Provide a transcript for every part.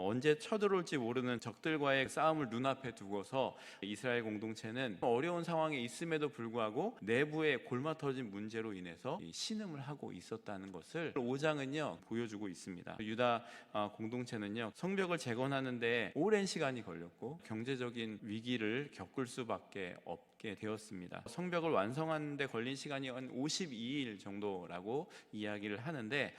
언제 쳐들어올지 모르는 적들과의 싸움을 눈앞에 두고서 이스라엘 공동체는 어려운 상황에 있음에도 불구하고 내부에 골마터진 문제로 인해서 신음을 하고 있었다는 것을 5장은요 보여주고 있습니다. 유다 공동체는요 성벽을 재건하는데 오랜 시간이 걸렸고 경제적인 위기를 겪을 수밖에 없게 되었습니다. 성벽을 완성하는 데 걸린 시간이 한 52일 정도라고 이야기를 하는데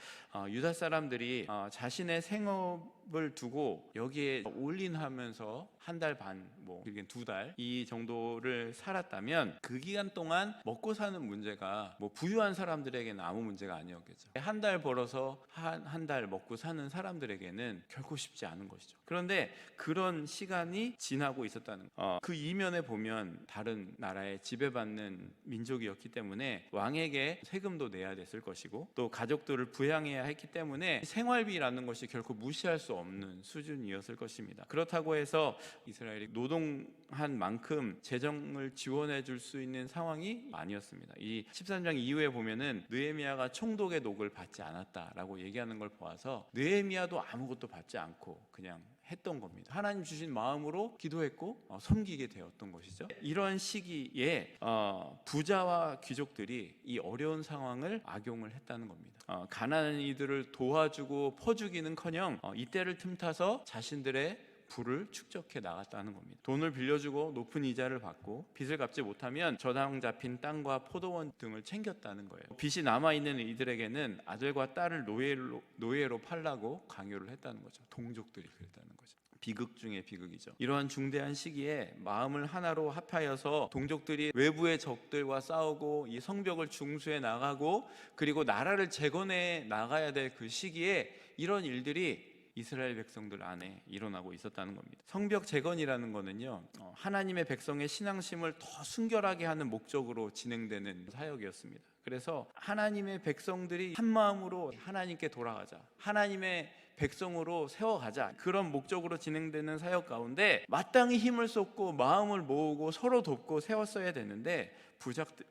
유다 사람들이 자신의 생업을 두고 여기에 올인하면서 한 달 반, 길게는 2달 이 정도를 살았다면 그 기간 동안 먹고 사는 문제가 부유한 사람들에게는 아무 문제가 아니었겠죠. 한 달 벌어서 한 달 먹고 사는 사람들에게는 결코 쉽지 않은 것이죠. 그런데 그런 시간이 지나고 있었다는 거. 그 이면에 보면 다른 나라에 지배받는 민족이었기 때문에 왕에게 세금도 내야 됐을 것이고 또 가족들을 부양해야 했기 때문에 생활비라는 것이 결코 무시할 수 없는 수준이었을 것입니다. 그렇다고 해서 이스라엘이 노동한 만큼 재정을 지원해 줄 수 있는 상황이 아니었습니다. 이 13장 이후에 보면은 느헤미야가 총독의 녹을 받지 않았다라고 얘기하는 걸 보아서 느헤미야도 아무것도 받지 않고 그냥 했던 겁니다. 하나님 주신 마음으로 기도했고 섬기게 되었던 것이죠. 이런 시기에 부자와 귀족들이 이 어려운 상황을 악용을 했다는 겁니다. 가난한 이들을 도와주고 퍼주기는커녕 이때를 틈타서 자신들의 부를 축적해 나갔다는 겁니다. 돈을 빌려주고 높은 이자를 받고 빚을 갚지 못하면 저당 잡힌 땅과 포도원 등을 챙겼다는 거예요. 빚이 남아있는 이들에게는 아들과 딸을 노예로 팔라고 강요를 했다는 거죠. 동족들이 그랬다는 거죠. 비극 중에 비극이죠. 이러한 중대한 시기에 마음을 하나로 합하여서 동족들이 외부의 적들과 싸우고 이 성벽을 중수해 나가고 그리고 나라를 재건해 나가야 될 그 시기에 이런 일들이 이스라엘 백성들 안에 일어나고 있었다는 겁니다. 성벽 재건이라는 거는요 하나님의 백성의 신앙심을 더 순결하게 하는 목적으로 진행되는 사역이었습니다. 그래서 하나님의 백성들이 한 마음으로 하나님께 돌아가자, 하나님의 백성으로 세워가자, 그런 목적으로 진행되는 사역 가운데 마땅히 힘을 쏟고 마음을 모으고 서로 돕고 세웠어야 되는데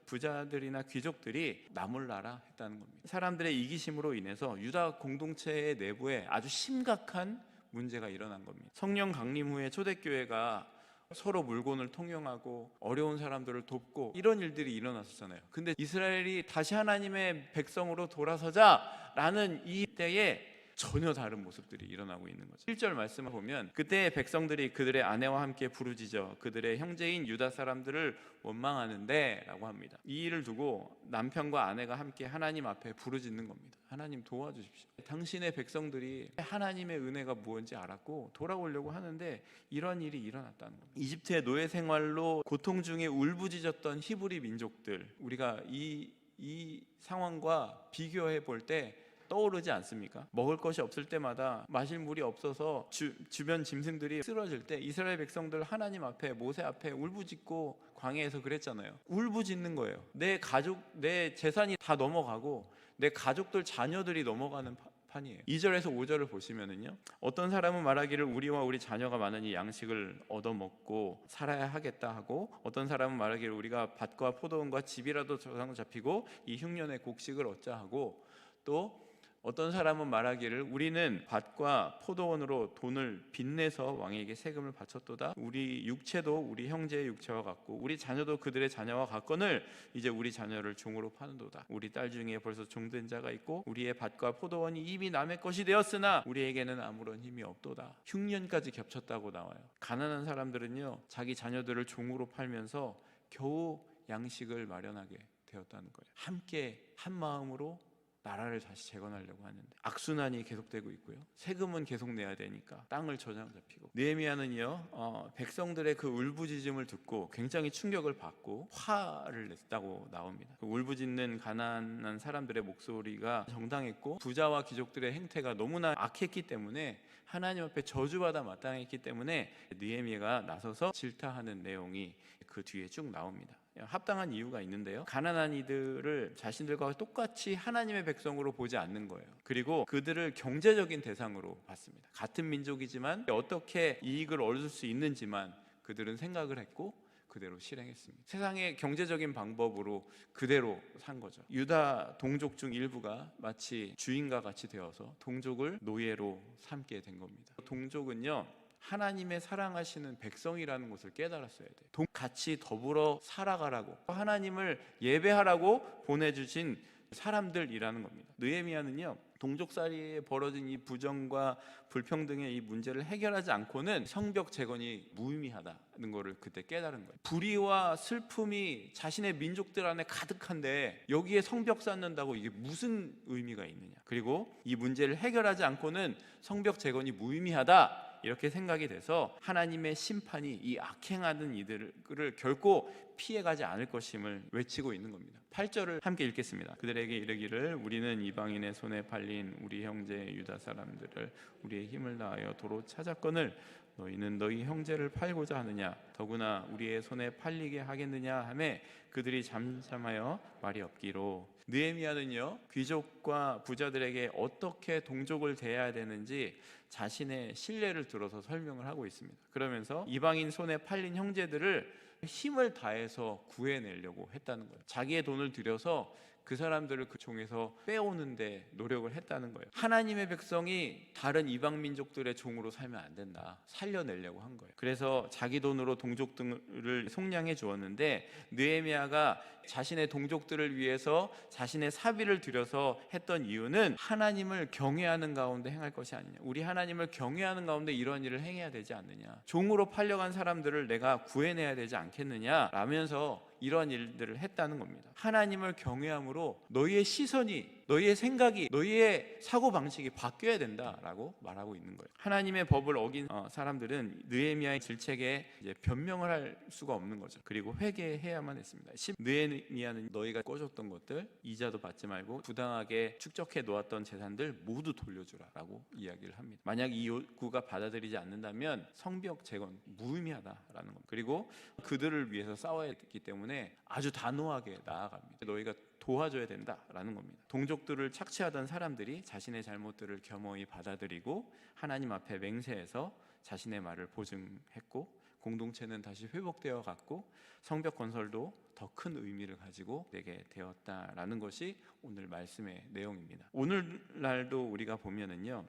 부자들이나 귀족들이 나몰라라 했다는 겁니다. 사람들의 이기심으로 인해서 유다 공동체의 내부에 아주 심각한 문제가 일어난 겁니다. 성령 강림 후에 초대교회가 서로 물건을 통용하고 어려운 사람들을 돕고 이런 일들이 일어났었잖아요. 근데 이스라엘이 다시 하나님의 백성으로 돌아서자라는 이때에 전혀 다른 모습들이 일어나고 있는 거죠. 1절 말씀을 보면 그때 백성들이 그들의 아내와 함께 부르짖어 그들의 형제인 유다 사람들을 원망하는데 라고 합니다. 이 일을 두고 남편과 아내가 함께 하나님 앞에 부르짖는 겁니다. 하나님 도와주십시오. 당신의 백성들이 하나님의 은혜가 무엇인지 알았고 돌아오려고 하는데 이런 일이 일어났다는 겁니다. 이집트의 노예 생활로 고통 중에 울부짖었던 히브리 민족들, 우리가 이 상황과 비교해 볼 때 떠오르지 않습니까? 먹을 것이 없을 때마다 마실 물이 없어서 주변 짐승들이 쓰러질 때 이스라엘 백성들 하나님 앞에 모세 앞에 울부짖고 광야에서 그랬잖아요. 울부짖는 거예요. 내 가족, 내 재산이 다 넘어가고 내 가족들 자녀들이 넘어가는 판이에요. 2절에서 5절을 보시면은요 어떤 사람은 말하기를 우리와 우리 자녀가 많으니 양식을 얻어먹고 살아야 하겠다 하고 어떤 사람은 말하기를 우리가 밭과 포도원과 집이라도 저당 잡히고 이 흉년의 곡식을 얻자 하고 또 어떤 사람은 말하기를 우리는 밭과 포도원으로 돈을 빚내서 왕에게 세금을 바쳤도다. 우리 육체도 우리 형제의 육체와 같고 우리 자녀도 그들의 자녀와 같거늘 이제 우리 자녀를 종으로 파는도다. 우리 딸 중에 벌써 종된 자가 있고 우리의 밭과 포도원이 이미 남의 것이 되었으나 우리에게는 아무런 힘이 없도다. 흉년까지 겹쳤다고 나와요. 가난한 사람들은요 자기 자녀들을 종으로 팔면서 겨우 양식을 마련하게 되었다는 거예요. 함께 한 마음으로 나라를 다시 재건하려고 하는데 악순환이 계속되고 있고요. 세금은 계속 내야 되니까 땅을 저장 잡히고 느헤미야는요 백성들의 그 울부짖음을 듣고 굉장히 충격을 받고 화를 냈다고 나옵니다. 그 울부짖는 가난한 사람들의 목소리가 정당했고 부자와 귀족들의 행태가 너무나 악했기 때문에 하나님 앞에 저주받아 마땅했기 때문에 느헤미야가 나서서 질타하는 내용이 그 뒤에 쭉 나옵니다. 합당한 이유가 있는데요 가난한 이들을 자신들과 똑같이 하나님의 백성으로 보지 않는 거예요. 그리고 그들을 경제적인 대상으로 봤습니다. 같은 민족이지만 어떻게 이익을 얻을 수 있는지만 그들은 생각을 했고 그대로 실행했습니다. 세상의 경제적인 방법으로 그대로 산 거죠. 유다 동족 중 일부가 마치 주인과 같이 되어서 동족을 노예로 삼게 된 겁니다. 동족은요, 하나님의 사랑하시는 백성이라는 것을 깨달았어야 돼요. 같이 더불어 살아가라고, 하나님을 예배하라고 보내주신 사람들이라는 겁니다. 느헤미야는요, 동족사이에 벌어진 이 부정과 불평등의 이 문제를 해결하지 않고는 성벽 재건이 무의미하다는 것을 그때 깨달은 거예요. 불의와 슬픔이 자신의 민족들 안에 가득한데 여기에 성벽 쌓는다고 이게 무슨 의미가 있느냐. 그리고 이 문제를 해결하지 않고는 성벽 재건이 무의미하다, 이렇게 생각이 돼서 하나님의 심판이 이 악행하는 이들을 결코 피해가지 않을 것임을 외치고 있는 겁니다. 8절을 함께 읽겠습니다. 그들에게 이르기를 우리는 이방인의 손에 팔린 우리 형제 유다 사람들을 우리의 힘을 다하여 도로 찾았거늘 너희는 너희 형제를 팔고자 하느냐, 더구나 우리의 손에 팔리게 하겠느냐 하매 그들이 잠잠하여 말이 없기로. 느헤미야는요, 귀족과 부자들에게 어떻게 동족을 대해야 되는지 자신의 신뢰를 들어서 설명을 하고 있습니다. 그러면서 이방인 손에 팔린 형제들을 힘을 다해서 구해내려고 했다는 거예요. 자기의 돈을 들여서 그 사람들을 그 종에서 빼오는데 노력을 했다는 거예요. 하나님의 백성이 다른 이방 민족들의 종으로 살면 안 된다, 살려내려고 한 거예요. 그래서 자기 돈으로 동족들을 속량해 주었는데 느헤미야가 자신의 동족들을 위해서 자신의 사비를 들여서 했던 이유는 하나님을 경외하는 가운데 행할 것이 아니냐, 우리 하나님을 경외하는 가운데 이런 일을 행해야 되지 않느냐, 종으로 팔려간 사람들을 내가 구해내야 되지 않겠느냐 라면서 이런 일들을 했다는 겁니다. 하나님을 경외함으로 너희의 시선이, 너희의 생각이, 너희의 사고방식이 바뀌어야 된다라고 말하고 있는 거예요. 하나님의 법을 어긴 사람들은 느헤미야의 질책에 이제 변명을 할 수가 없는 거죠. 그리고 회개해야만 했습니다. 느헤미야는 너희가 꿔줬던 것들, 이자도 받지 말고 부당하게 축적해 놓았던 재산들 모두 돌려주라라고 이야기를 합니다. 만약 이 요구가 받아들이지 않는다면 성벽 재건 무의미하다라는 겁니다. 그리고 그들을 위해서 싸워야 했기 때문에 아주 단호하게 나아갑니다. 너희가 도와줘야 된다라는 겁니다. 동족들을 착취하던 사람들이 자신의 잘못들을 겸허히 받아들이고 하나님 앞에 맹세해서 자신의 말을 보증했고, 공동체는 다시 회복되어 갔고 성벽 건설도 더 큰 의미를 가지고 되게 되었다라는 것이 오늘 말씀의 내용입니다. 오늘날도 우리가 보면은요,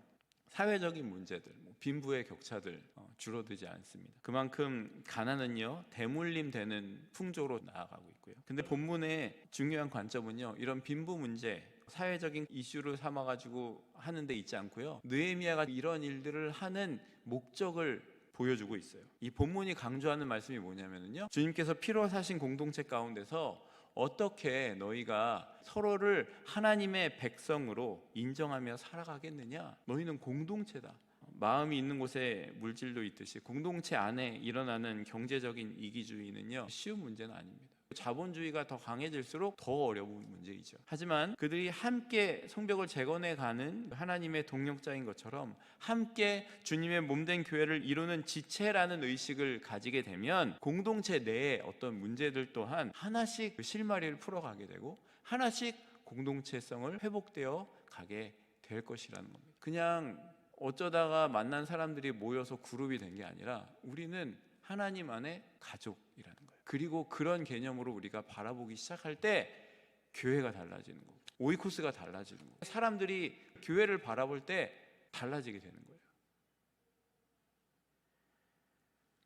사회적인 문제들, 빈부의 격차들 줄어들지 않습니다. 그만큼 가난은요, 대물림되는 풍조로 나아가고 있고요. 근데 본문의 중요한 관점은요, 이런 빈부 문제, 사회적인 이슈를 삼아가지고 하는 데 있지 않고요, 느헤미야가 이런 일들을 하는 목적을 보여주고 있어요. 이 본문이 강조하는 말씀이 뭐냐면요, 주님께서 피로 사신 공동체 가운데서 어떻게 너희가 서로를 하나님의 백성으로 인정하며 살아가겠느냐? 너희는 공동체다. 마음이 있는 곳에 물질도 있듯이 공동체 안에 일어나는 경제적인 이기주의는요, 쉬운 문제는 아닙니다. 자본주의가 더 강해질수록 더 어려운 문제이죠. 하지만 그들이 함께 성벽을 재건해 가는 하나님의 동력자인 것처럼 함께 주님의 몸된 교회를 이루는 지체라는 의식을 가지게 되면 공동체 내에 어떤 문제들 또한 하나씩 그 실마리를 풀어가게 되고 하나씩 공동체성을 회복되어 가게 될 것이라는 겁니다. 그냥 어쩌다가 만난 사람들이 모여서 그룹이 된 게 아니라 우리는 하나님 안에 가족이라는 거예요. 그리고 그런 개념으로 우리가 바라보기 시작할 때 교회가 달라지는 거고, 오이코스가 달라지는 거고, 사람들이 교회를 바라볼 때 달라지게 되는 거예요.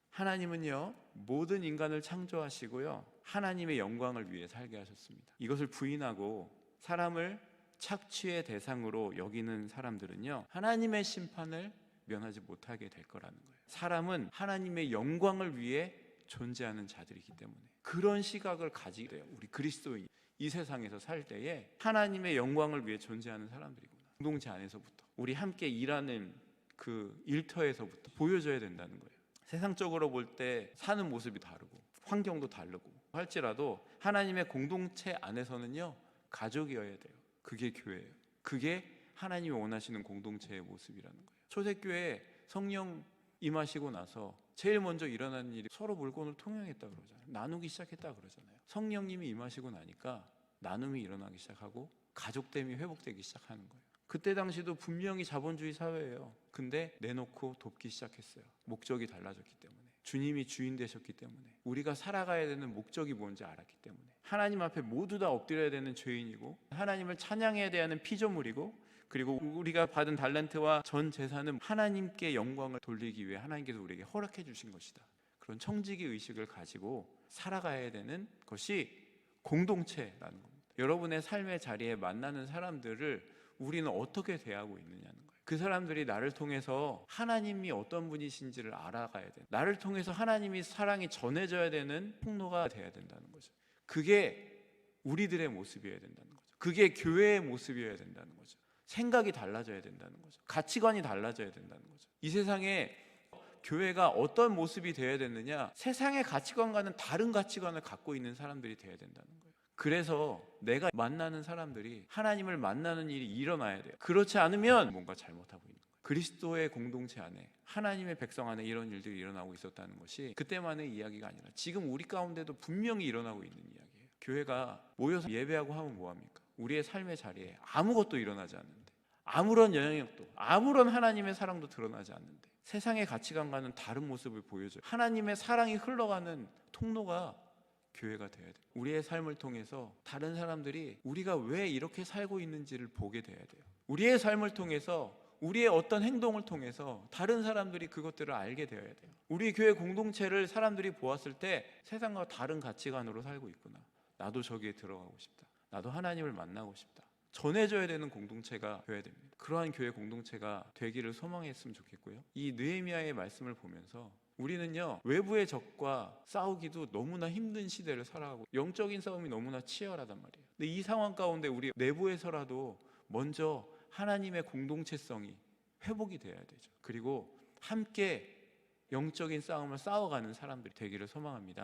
하나님은요, 모든 인간을 창조하시고요, 하나님의 영광을 위해 살게 하셨습니다. 이것을 부인하고 사람을 착취의 대상으로 여기는 사람들은요, 하나님의 심판을 면하지 못하게 될 거라는 거예요. 사람은 하나님의 영광을 위해 존재하는 자들이기 때문에 그런 시각을 가지게 돼요. 우리 그리스도인 이 세상에서 살 때에 하나님의 영광을 위해 존재하는 사람들이구나. 공동체 안에서부터, 우리 함께 일하는 그 일터에서부터 보여줘야 된다는 거예요. 세상적으로 볼 때 사는 모습이 다르고 환경도 다르고 할지라도 하나님의 공동체 안에서는요, 가족이어야 돼요. 그게 교회예요. 그게 하나님이 원하시는 공동체의 모습이라는 거예요. 초대교회 성령 임하시고 나서 제일 먼저 일어나는 일이 서로 물건을 통용했다 그러잖아요. 나누기 시작했다 그러잖아요. 성령님이 임하시고 나니까 나눔이 일어나기 시작하고 가족됨이 회복되기 시작하는 거예요. 그때 당시도 분명히 자본주의 사회예요. 근데 내놓고 돕기 시작했어요. 목적이 달라졌기 때문에. 주님이 주인 되셨기 때문에, 우리가 살아가야 되는 목적이 뭔지 알았기 때문에, 하나님 앞에 모두 다 엎드려야 되는 죄인이고 하나님을 찬양해야 되는 피조물이고, 그리고 우리가 받은 달란트와 전 재산은 하나님께 영광을 돌리기 위해 하나님께서 우리에게 허락해 주신 것이다. 그런 청지기 의식을 가지고 살아가야 되는 것이 공동체라는 겁니다. 여러분의 삶의 자리에 만나는 사람들을 우리는 어떻게 대하고 있느냐는 거예요. 그 사람들이 나를 통해서 하나님이 어떤 분이신지를 알아가야 돼. 나를 통해서 하나님이 사랑이 전해져야 되는 통로가 돼야 된다는 거죠. 그게 우리들의 모습이어야 된다는 거죠. 그게 교회의 모습이어야 된다는 거죠. 생각이 달라져야 된다는 거죠. 가치관이 달라져야 된다는 거죠. 이 세상에 교회가 어떤 모습이 되어야 되느냐, 세상의 가치관과는 다른 가치관을 갖고 있는 사람들이 되어야 된다는 거예요. 그래서 내가 만나는 사람들이 하나님을 만나는 일이 일어나야 돼요. 그렇지 않으면 뭔가 잘못하고 있는 거예요. 그리스도의 공동체 안에, 하나님의 백성 안에 이런 일들이 일어나고 있었다는 것이 그때만의 이야기가 아니라 지금 우리 가운데도 분명히 일어나고 있는 이야기예요. 교회가 모여서 예배하고 하면 뭐합니까? 우리의 삶의 자리에 아무것도 일어나지 않는데, 아무런 영향력도, 아무런 하나님의 사랑도 드러나지 않는데, 세상의 가치관과는 다른 모습을 보여줘요. 하나님의 사랑이 흘러가는 통로가 교회가 돼야 돼요. 우리의 삶을 통해서 다른 사람들이 우리가 왜 이렇게 살고 있는지를 보게 돼야 돼요. 우리의 삶을 통해서, 우리의 어떤 행동을 통해서 다른 사람들이 그것들을 알게 되어야 돼요. 우리 교회 공동체를 사람들이 보았을 때 세상과 다른 가치관으로 살고 있구나, 나도 저기에 들어가고 싶다, 나도 하나님을 만나고 싶다, 전해져야 되는 공동체가 되어야 됩니다. 그러한 교회 공동체가 되기를 소망했으면 좋겠고요. 이 느헤미야의 말씀을 보면서 우리는요, 외부의 적과 싸우기도 너무나 힘든 시대를 살아가고 영적인 싸움이 너무나 치열하단 말이에요. 근데 이 상황 가운데 우리 내부에서라도 먼저 하나님의 공동체성이 회복이 돼야 되죠. 그리고 함께 영적인 싸움을 싸워가는 사람들이 되기를 소망합니다.